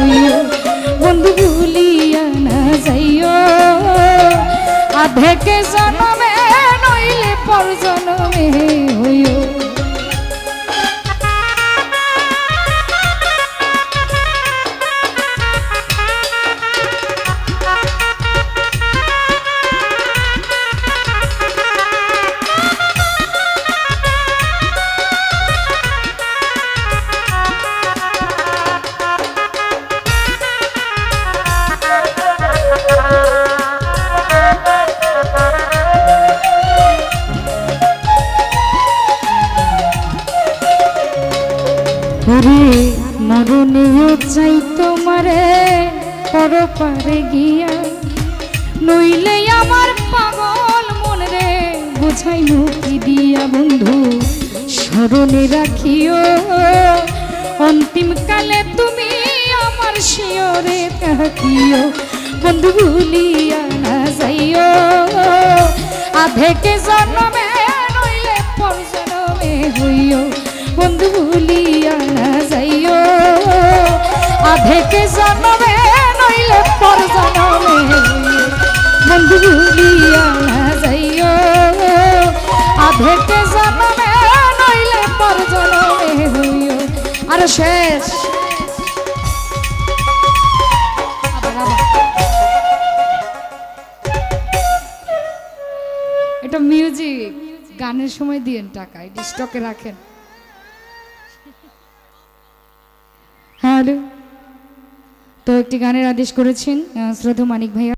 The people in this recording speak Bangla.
হইও বন্ধু ভুলিয়া না যাইও আধেকে জনমে নইলে পর জনমে হইও ওরে মরণেও চাই তোমারে পরপারে গিয়া নইলে আমার পাগল মন রে বোঝাই মুক্তি দিয়া বন্ধু স্মরণে রাখিও অন্তিম কালে তুমি আমার শিয়রে থাকিও বন্ধু ভুলিয়া না যাইও আধেকে জন্মে নইলে পর জন্মে হইও বন্ধু ভুলিয়া না যাইও আধেকে জন্মে নইলে পর জন্মে বন্ধু ভুলিয়া না যাইও আধেকে জন্মে নইলে পর জন্মে হইও আর শেষ এটা মিউজিক গানের সময় দিয়েন টাকা এটা স্টকে রাখেন হ্যালো তো একটি গানের আদেশ করেছেন শ্রদ্ধেয় মানিক ভাইয়া।